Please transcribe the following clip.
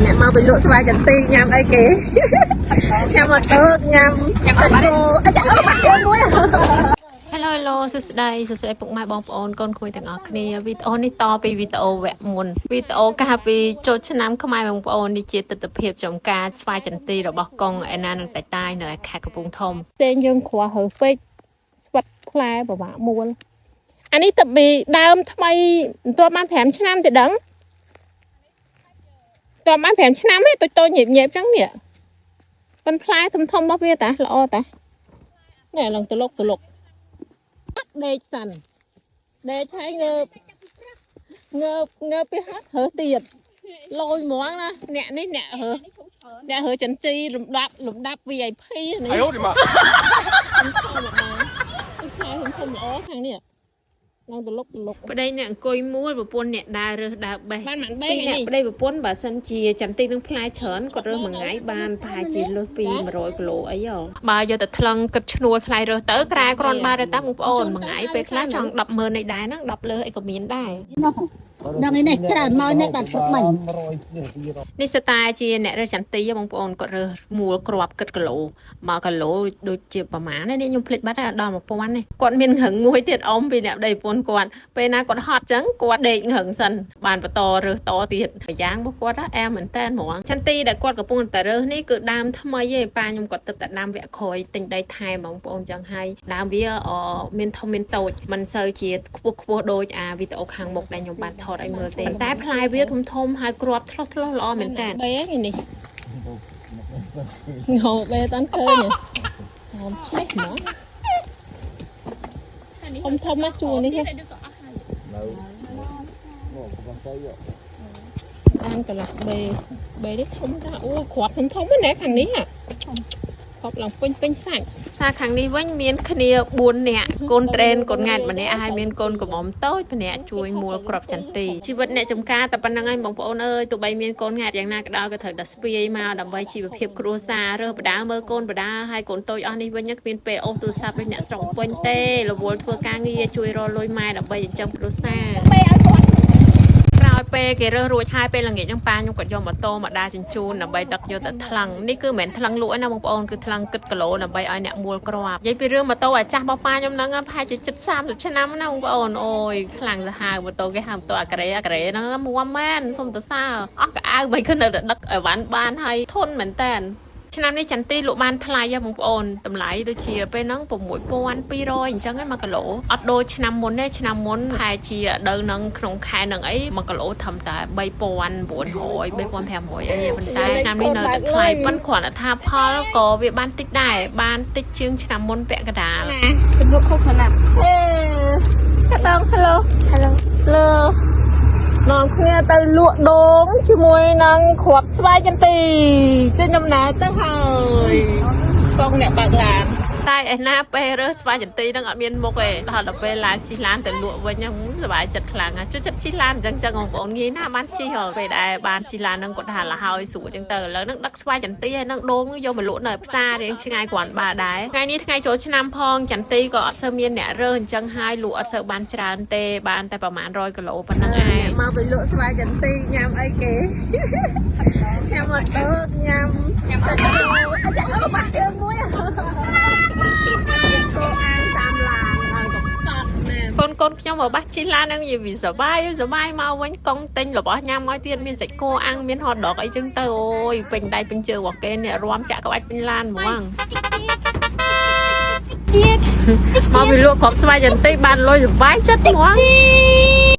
អ្នកមកពីលក់ស្វាយចន្ទីញ៉ាំអីគេញ៉ាំមកទៅញ៉ាំសាច់គោអត់បាក់ជើងមួយHello សួស្តីពុកម៉ែបងប្អូនកូនគួយទាំងអស់គ្នាវីដេអូនេះតពីវីដេអូវគ្គមុនវីដេអូកាលពីចូលឆ្នាំខ្មែរបងប្អូននេះជាទស្សនវិជ្ជាចំការស្វាយចន្ទីរបស់កុងឯណានឹងតែនៅខេត្តកំពង់ធំផ្សេងយើងគ្រាន់ហើពេកស្វិតផ្លែប្រវាក់មួលអានេះទៅពីដើមថ្មីមិនទាន់បាន5ឆ្នាំទេដឹងតើបាន5ឆ្នាំទេតូចញៀបចឹងនេះប៉ុនផ្លែធំរបស់វាតាល្អតានេះឡើងតលុកដេកសិនដេកហើយងើបពីហត់ហើទៀតលយហ្មងណាអ្នកនេះអ្នកហើចន្ទីលំដាប់ VIP នេះអាយអូម៉ាធំល្អខាងនេះឡើងតលុកប្តីអ្នកអង្គុយមួលប្រពន្ធអ្នកដើររើសដើរបេះបានមិនបេះនេះប្តីប្រពន្ធបើសិនជាចន្ទីនឹងផ្លែច្រើនគាត់រើសមួយថ្ងៃបានប្រហែលជាលើសពី100គីឡូអីហ៎បើយកទៅថ្លឹងគិតឈ្នួលថ្លៃរើសទៅក្រែគ្រាន់បានទេតាបងប្អូនមួយថ្ងៃពេលខ្លះចង់100000នៃដែរហ្នឹង10លើអីក៏មានដែរដល់នេះច្រើនមកនេះដល់ទឹកមិញនេះស្តាជាអ្នករើសចន្ទីបងប្អូនគាត់រើសមួលគ្រាប់គិតគីឡូ1គីឡូដូចជាប្រមាណនេះខ្ញុំភ្លេចបាត់ហើយដល់1000នេះគាត់មានរឹងមួយទៀតអ៊ំពីអ្នកប្តីប្រពន្ធគាត់ពេលណាគាត់ហត់ចឹងគាត់ដេករឹងសិនបានបន្តរើសតទៀតប្រយ៉ាងរបស់គាត់អែមែនតែនហ្មងចន្ទីដែលគាត់កំពុងតែរើសនេះគឺដើមថ្មីឯងប៉ាខ្ញុំគាត់ទឹកតែដើមវគ្គក្រោយទិញដីថែបងប្អូនចឹងហើយដើមវាមានធំមានតូចមិនសូវជាខ្ពស់ដូចអាវីដេអូខាងមុខដែលខ្ញុំបានថតឲ្យមើលទេតែផ្លែវាធំហើយគ្រាប់ឆ្លោះល្អមែនតើបីហ្នឹងនេះហូបបែតាន់ឃើញហូបឆ្លេះហ្មងធំមកជួរនេះអានកន្លះបេនេះធំតាអូគ្រាប់ធំណាខាងនេះគ្រាប់ឡើងពេញសាច់ថាខាងនេះវិញមានគ្នា4នាក់កូនត្រេនកូនងាត់ម្នាក់ហើយមានកូនកំមុំតូចម្នាក់ជួយមួលគ្រាប់ចន្ទីជីវិតអ្នកចំការតែប៉ុណ្្នឹងហើយបងប្អូនអើយទោះបីមានកូនងាត់យ៉ាងណាក៏ដោយក៏ត្រូវតែស្ពាយមកដើម្បីជីវភាពគ្រួសាររើសបដាមើលកូនបដាហើយកូនតូចអស់នេះវិញគ្មានពេលអូសទូរស័ព្ទដូចអ្នកស្រុកពេញទេរវល់ធ្វើការងារជួយរកលុយម៉ែដើម្បីចិញ្ចឹមគ្រួសារពេលគេរើសរួចហើយពេលល្ងាចហ្នឹងប៉ាខ្ញុំក៏យកម៉ូតូមកដើរជញ្ជូនដើម្បីដឹកយកទៅថ្លឹងនេះគឺមិនមែនថ្លឹងលក់ទេណាបងប្អូនគឺថ្លឹងគិតគីឡូដើម្បីឲ្យអ្នកមួលគ្រាប់និយាយពីរឿងម៉ូតូអាចាស់របស់ប៉ាខ្ញុំហ្នឹងប្រហែលជាជិត30ឆ្នាំណាបងប្អូនអូយខ្លាំងសាហាវម៉ូតូគេហៅម៉ូតូអាការ៉េហ្នឹងមួមមែនសុំតសើអស់កៅអៅមិនគឺនៅតែដឹកអីវ៉ាន់បានហើយធន់មែនតើឆ្នាំនេះចន្ទីលក់បានថ្លៃហ៎បងប្អូនតម្លៃដូចជាពេលហ្នឹង6200អញ្ចឹងឯង1គីឡូអត់ដូចឆ្នាំមុនទេឆ្នាំមុនប្រហែលជាដល់នឹងក្នុងខែហ្នឹងអី1គីឡូត្រឹមតែ3900 3500អីប៉ុន្តែឆ្នាំនេះនៅតែថ្លៃប៉ុន្តែគ្រាន់តែថាផលក៏វាបានតិចដែរបានតិចជាងឆ្នាំមុនពាក់កណ្ដាលជំនួសខុសណាស់កាដង Hello នាំគ្នាទៅលក់ដូងជាមួយនឹងគ្រាប់ស្វាយចន្ទីជួយដំណើរទៅហើយកងអ្នកបើកឡានតែឯណាពេលរើសស្វាយចន្ទីនឹងអត់មានមុខទេដល់ពេលឡើងជិះឡានទៅលក់វិញហ្នឹងសប្បាយចិត្តខ្លាំងជួយចិត្តជិះឡានអញ្ចឹងបងប្អូនងាយណាស់បានជិះពេលដែលបានជិះឡានហ្នឹងគាត់ថាលហើយស្រួលអញ្ចឹងទៅឥឡូវហ្នឹងដឹកស្វាយចន្ទីហើយនឹងដូងយកមកលក់នៅផ្សាររៀងឆ្ងាយគ្រាន់បើដែរថ្ងៃនេះថ្ងៃចូលឆ្នាំផងចន្ទីក៏អត់សូវមានអ្នករើសអញ្ចឹងហើយលក់អត់សូវបានច្រើនទេបានតែប្រហែល100គីឡូប៉ុណ្្នឹងឯងមកពីលក់ស្វាយចន្ទីញ៉ាំអីគេញ៉ាំមកទៅញ៉ាំសាច់គោអត់បាក់ជើងមួយកូនខ្ញុំមកបាសជិះឡាននឹងនិយាយវាសបាយមកវិញកង់ទិញរបស់ញ៉ាំឲ្យទៀតមានសាច់គោអាំងមានហតដកអីចឹងទៅអូយពេញដៃពេញជើងរបស់គេនេះរាំចាក់ក្បាច់ពេញឡានហ្មងមកពីលក់គ្រាប់ស្វាយចន្ទីបានលុយសប្បាយចិត្តហ្មង